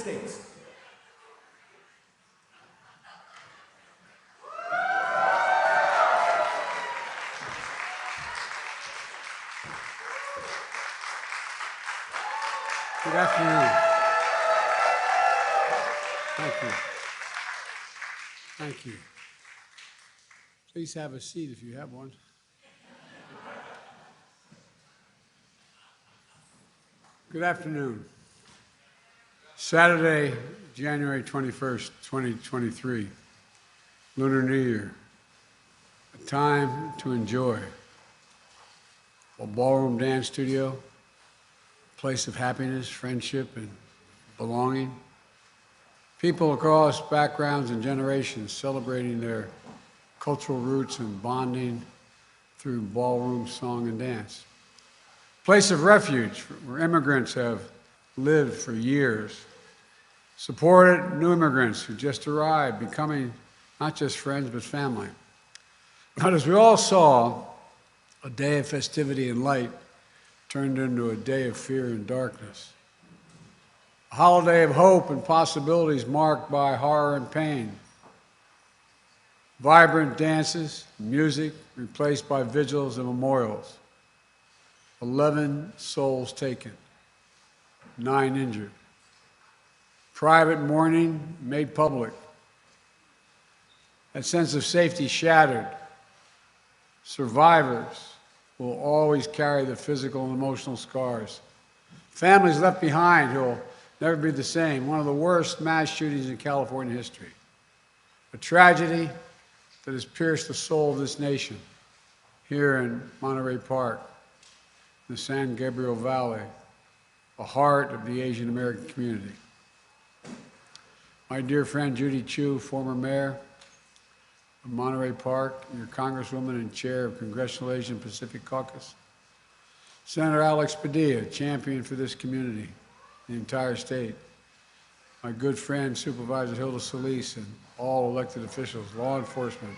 States. Good afternoon. Thank you. Thank you. Please have a seat if you have one. Good afternoon. Saturday, January 21st, 2023, Lunar New Year, a time to enjoy. A ballroom dance studio, place of happiness, friendship, and belonging. People across backgrounds and generations celebrating their cultural roots and bonding through ballroom song and dance. Place of refuge where immigrants have lived for years, supported new immigrants who just arrived, becoming not just friends but family. But as we all saw, a day of festivity and light turned into a day of fear and darkness. A holiday of hope and possibilities marked by horror and pain. Vibrant dances, music replaced by vigils and memorials. 11 souls taken, 9 injured. Private mourning made public. That sense of safety shattered. Survivors will always carry the physical and emotional scars. Families left behind who will never be the same. One of the worst mass shootings in California history. A tragedy that has pierced the soul of this nation here in Monterey Park, the San Gabriel Valley, the heart of the Asian American community. My dear friend Judy Chu, former mayor of Monterey Park, your Congresswoman and chair of Congressional Asian Pacific Caucus. Senator Alex Padilla, champion for this community, the entire state. My good friend Supervisor Hilda Solis and all elected officials, law enforcement,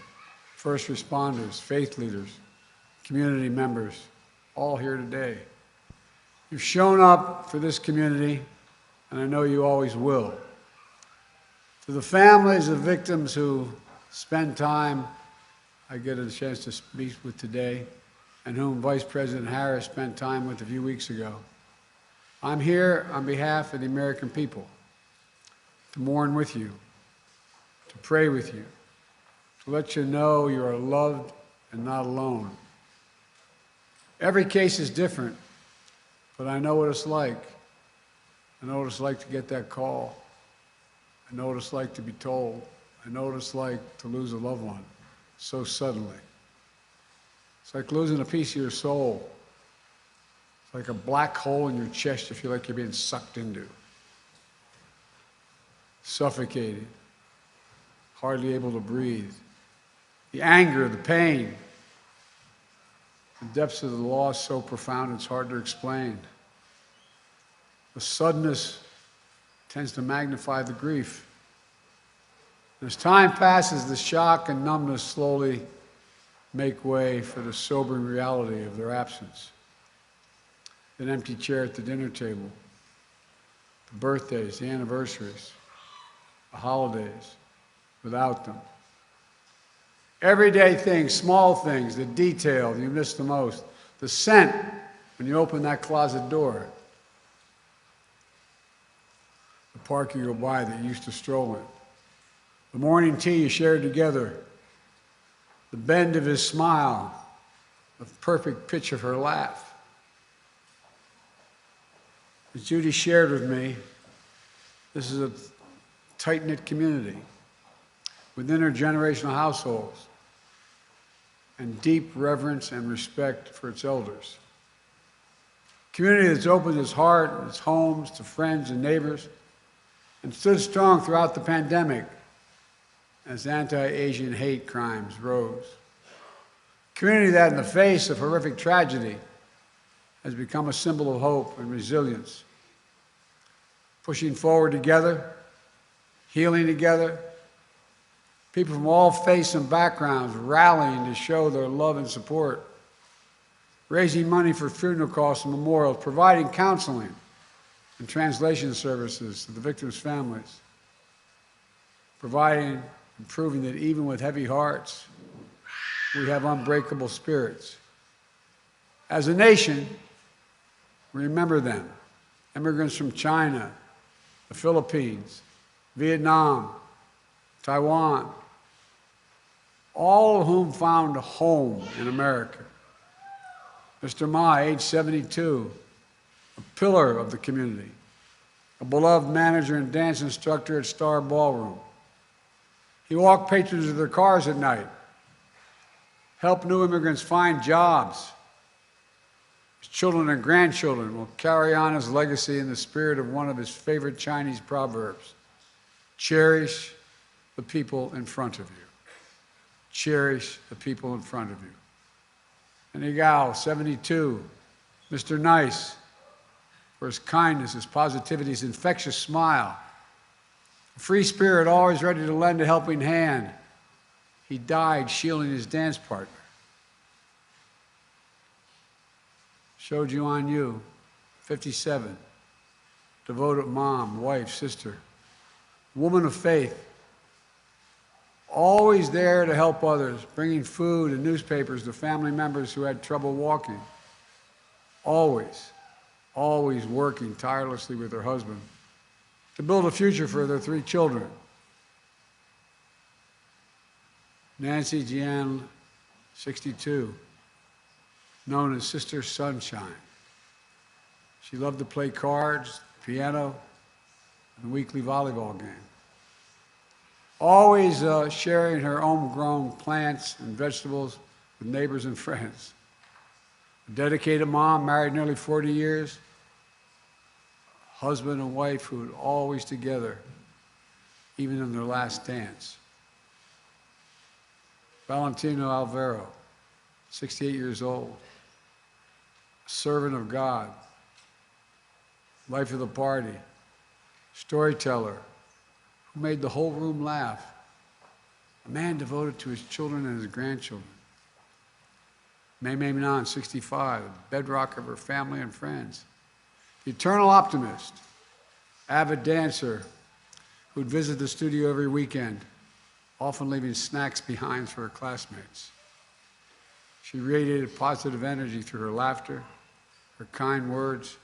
first responders, faith leaders, community members, all here today. You've shown up for this community, and I know you always will. To the families of victims who spend time, I get a chance to speak with today, and whom Vice President Harris spent time with a few weeks ago. I'm here on behalf of the American people to mourn with you, to pray with you, to let you know you are loved and not alone. Every case is different, but I know what it's like. I know what it's like to get that call. I know what it's like to be told. I know what it's like to lose a loved one so suddenly. It's like losing a piece of your soul. It's like a black hole in your chest you feel like you're being sucked into. Suffocated, hardly able to breathe. The anger, the pain, the depths of the loss so profound it's hard to explain. The suddenness tends to magnify the grief. As time passes, the shock and numbness slowly make way for the sobering reality of their absence. An empty chair at the dinner table, the birthdays, the anniversaries, the holidays, without them. Everyday things, small things, the detail you miss the most, the scent when you open that closet door, the park you go by that you used to stroll in, the morning tea you shared together, the bend of his smile, the perfect pitch of her laugh. As Judy shared with me, this is a tight-knit community with intergenerational households and deep reverence and respect for its elders. A community that's opened its heart and its homes to friends and neighbors and stood strong throughout the pandemic as anti-Asian hate crimes rose. A community that, in the face of horrific tragedy, has become a symbol of hope and resilience. Pushing forward together, healing together, people from all faiths and backgrounds rallying to show their love and support, raising money for funeral costs and memorials, providing counseling, and translation services to the victims' families, providing and proving that even with heavy hearts, we have unbreakable spirits. As a nation, remember them. Immigrants from China, the Philippines, Vietnam, Taiwan, all of whom found a home in America. Mr. Ma, age 72, a pillar of the community, a beloved manager and dance instructor at Star Ballroom. He walked patrons to their cars at night, helped new immigrants find jobs. His children and grandchildren will carry on his legacy in the spirit of one of his favorite Chinese proverbs: cherish the people in front of you. Cherish the people in front of you. And Igao, 72, Mr. Nice, for his kindness, his positivity, his infectious smile, a free spirit always ready to lend a helping hand. He died shielding his dance partner. Showed you on you, 57, devoted mom, wife, sister, woman of faith, always there to help others, bringing food and newspapers to family members who had trouble walking. Always, always working tirelessly with her husband to build a future for their 3 children. Nancy Jeanne, 62, known as Sister Sunshine. She loved to play cards, piano, and the weekly volleyball game. Always sharing her homegrown plants and vegetables with neighbors and friends. A dedicated mom, married nearly 40 years. Husband and wife who were always together, even in their last dance. Valentino Alvaro, 68 years old, a servant of God, life of the party, storyteller, who made the whole room laugh, a man devoted to his children and his grandchildren. May Manon, 65, the bedrock of her family and friends. The eternal optimist, avid dancer who'd visit the studio every weekend, often leaving snacks behind for her classmates. She radiated positive energy through her laughter, her kind words,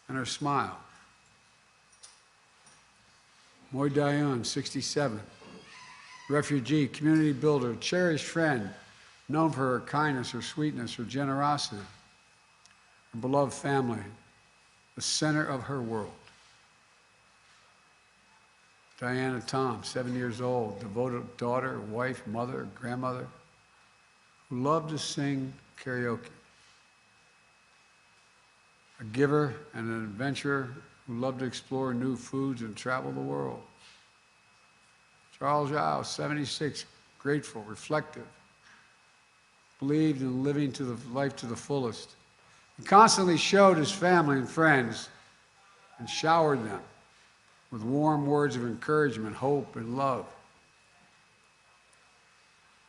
and her smile. Moy Dayan, 67, refugee, community builder, cherished friend, known for her kindness, her sweetness, her generosity, her beloved family, the center of her world. Diana Tom, 7 years old, devoted daughter, wife, mother, grandmother, who loved to sing karaoke. A giver and an adventurer who loved to explore new foods and travel the world. Charles Zhao, 76, grateful, reflective, believed in living to the life to the fullest. He constantly showed his family and friends and showered them with warm words of encouragement, hope, and love.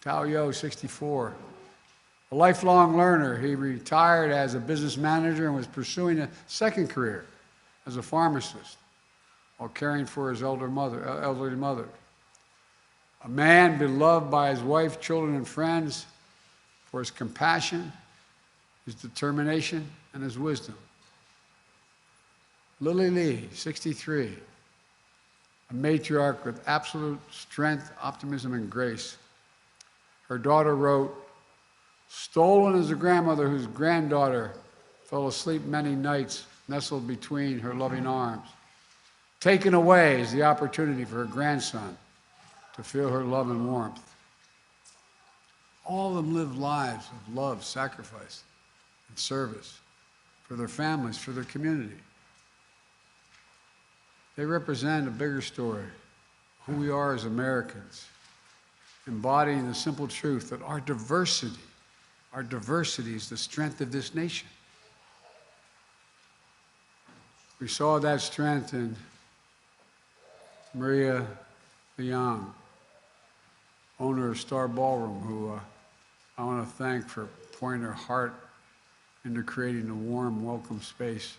Tao Yo, 64, a lifelong learner. He retired as a business manager and was pursuing a second career as a pharmacist while caring for his elderly mother. A man beloved by his wife, children, and friends for his compassion, his determination, and his wisdom. Lily Lee, 63, a matriarch with absolute strength, optimism, and grace. Her daughter wrote, "Stolen is a grandmother whose granddaughter fell asleep many nights nestled between her loving arms. Taken away is the opportunity for her grandson to feel her love and warmth." All of them lived lives of love, sacrifice, and service for their families, for their community. They represent a bigger story, who we are as Americans, embodying the simple truth that our diversity is the strength of this nation. We saw that strength in Maria Leong, owner of Star Ballroom, who I want to thank for pouring her heart into creating a warm, welcome space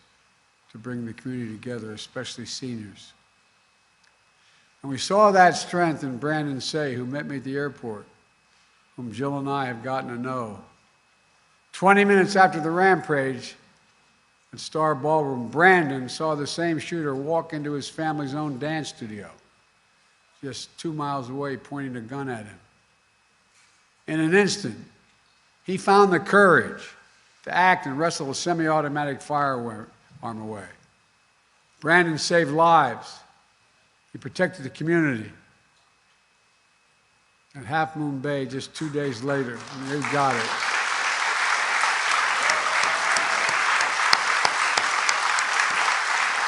to bring the community together, especially seniors. And we saw that strength in Brandon Say, who met me at the airport, whom Jill and I have gotten to know. 20 minutes after the rampage at Star Ballroom, Brandon saw the same shooter walk into his family's own dance studio, just 2 miles away, pointing a gun at him. In an instant, he found the courage to act and wrestle a semi-automatic firearm away. Brandon saved lives. He protected the community. At Half Moon Bay, just 2 days later, they got it.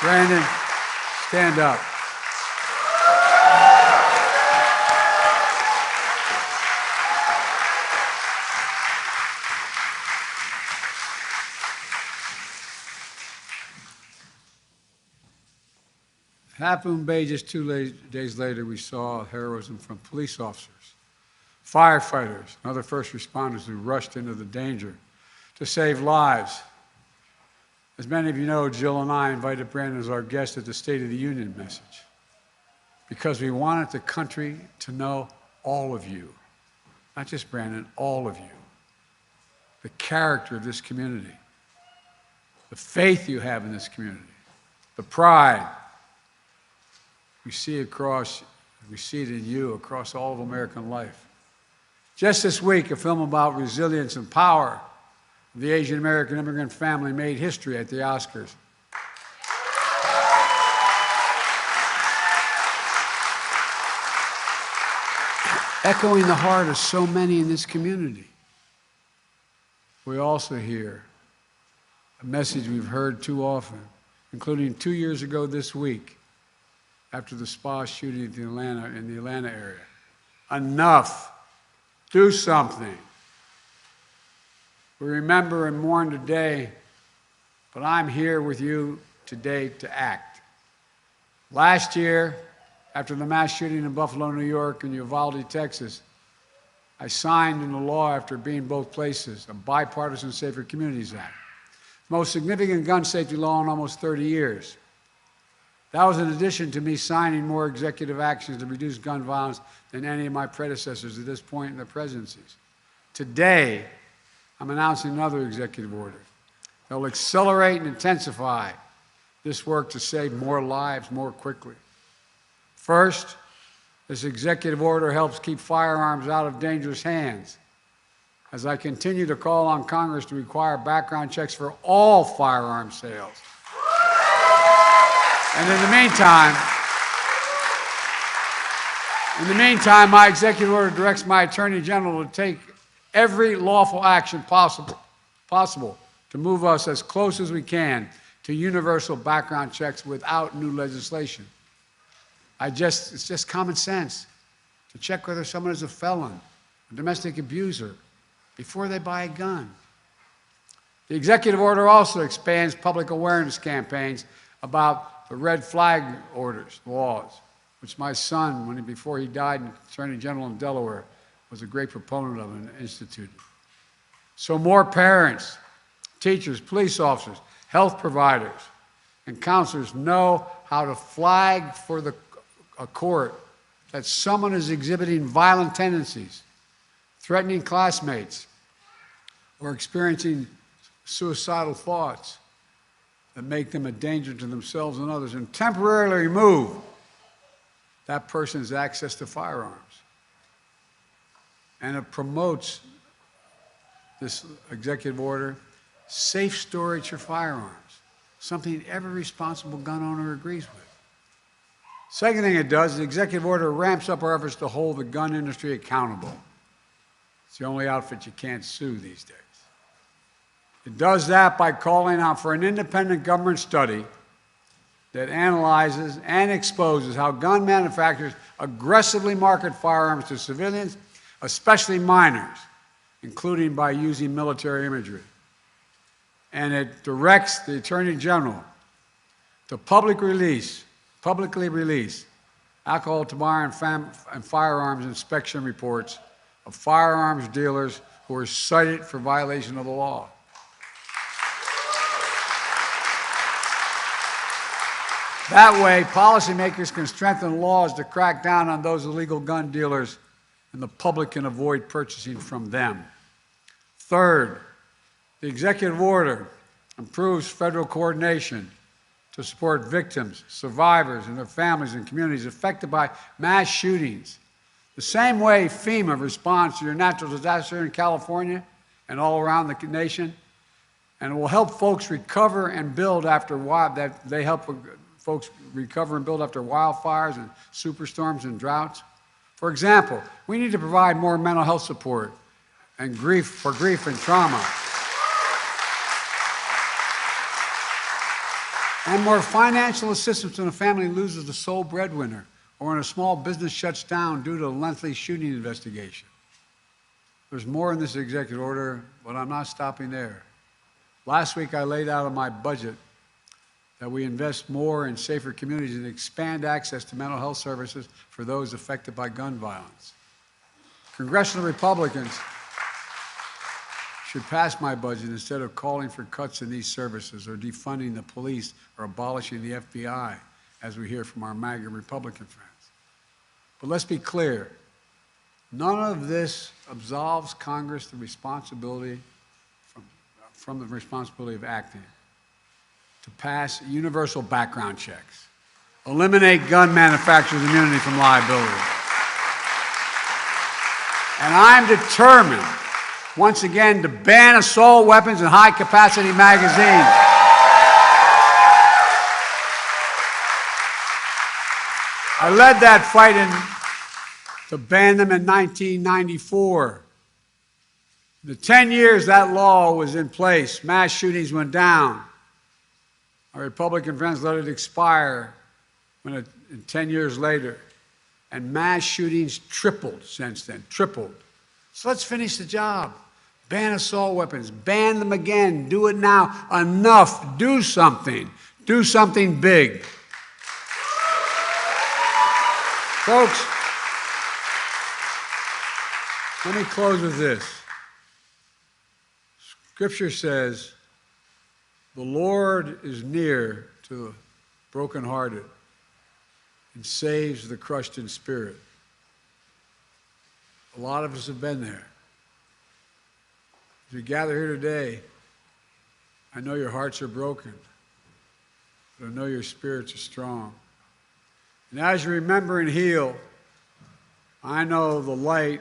Brandon, stand up. Half Moon Bay, just 2 days later, we saw heroism from police officers, firefighters, and other first responders who rushed into the danger to save lives. As many of you know, Jill and I invited Brandon as our guest at the State of the Union message because we wanted the country to know all of you, not just Brandon, all of you, the character of this community, the faith you have in this community, the pride. We see it in you across all of American life. Just this week, a film about resilience and power of the Asian American immigrant family made history at the Oscars. Echoing the heart of so many in this community. We also hear a message we've heard too often, including 2 years ago this week, after the spa shooting in the Atlanta area. Enough. Do something. We remember and mourn today, but I'm here with you today to act. Last year, after the mass shooting in Buffalo, New York, and Uvalde, Texas, I signed into law, after being both places, a bipartisan Safer Communities Act, the most significant gun safety law in almost 30 years. That was in addition to me signing more executive actions to reduce gun violence than any of my predecessors at this point in their presidencies. Today, I'm announcing another executive order that will accelerate and intensify this work to save more lives more quickly. First, this executive order helps keep firearms out of dangerous hands, as I continue to call on Congress to require background checks for all firearm sales. And in the meantime, my executive order directs my Attorney General to take every lawful action possible to move us as close as we can to universal background checks without new legislation. It's just common sense to check whether someone is a felon, a domestic abuser, before they buy a gun. The executive order also expands public awareness campaigns about the red flag laws, which my son, before he died, Attorney General in Delaware, was a great proponent of and instituted. So more parents, teachers, police officers, health providers, and counselors know how to flag for a court that someone is exhibiting violent tendencies, threatening classmates, or experiencing suicidal thoughts that make them a danger to themselves and others, and temporarily remove that person's access to firearms. And it promotes, this executive order, safe storage for firearms, something every responsible gun owner agrees with. Second thing it does, the executive order ramps up our efforts to hold the gun industry accountable. It's the only outfit you can't sue these days. It does that by calling out for an independent government study that analyzes and exposes how gun manufacturers aggressively market firearms to civilians, especially minors, including by using military imagery. And it directs the Attorney General to publicly release alcohol, tobacco, and firearms inspection reports of firearms dealers who are cited for violation of the law. That way, policymakers can strengthen laws to crack down on those illegal gun dealers, and the public can avoid purchasing from them. Third, the executive order improves federal coordination to support victims, survivors, and their families and communities affected by mass shootings. The same way FEMA responds to your natural disaster in California and all around the nation, and it will help folks recover and build after folks recover and build after wildfires and superstorms and droughts. For example, we need to provide more mental health support and grief and trauma, and more financial assistance when a family loses the sole breadwinner or when a small business shuts down due to a lengthy shooting investigation. There's more in this executive order, but I'm not stopping there. Last week I laid out in my budget that we invest more in safer communities and expand access to mental health services for those affected by gun violence. Congressional Republicans should pass my budget instead of calling for cuts in these services or defunding the police or abolishing the FBI, as we hear from our MAGA Republican friends. But let's be clear, none of this absolves Congress the responsibility from the responsibility of acting to pass universal background checks, eliminate gun manufacturers' immunity from liability. And I'm determined, once again, to ban assault weapons and high-capacity magazines. I led that fight to ban them in 1994. The 10 years that law was in place, mass shootings went down. Our Republican friends let it expire 10 years later. And mass shootings tripled since then, tripled. So let's finish the job. Ban assault weapons, ban them again, do it now. Enough, do something big. Folks, let me close with this. Scripture says, the Lord is near to the brokenhearted and saves the crushed in spirit. A lot of us have been there. As we gather here today, I know your hearts are broken, but I know your spirits are strong. And as you remember and heal, I know the light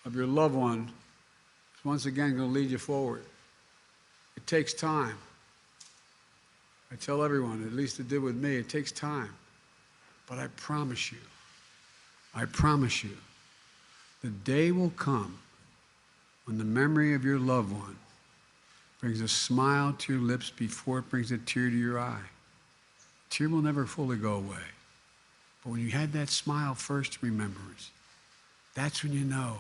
of your loved one is once again going to lead you forward. It takes time. I tell everyone, at least it did with me, it takes time. But I promise you, the day will come when the memory of your loved one brings a smile to your lips before it brings a tear to your eye. A tear will never fully go away. But when you had that smile first remembrance, that's when you know.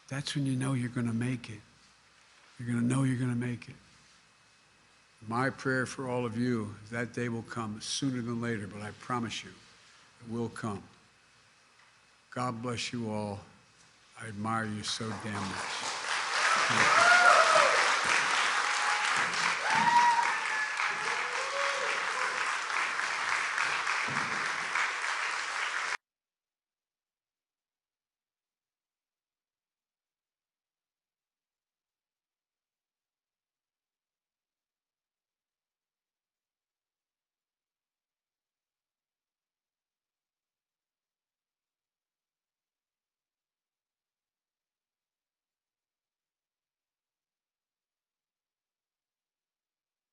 That's when you know you're going to make it. You're going to know you're going to make it. My prayer for all of you is that day will come sooner than later, but I promise you, it will come. God bless you all. I admire you so damn much. Thank you.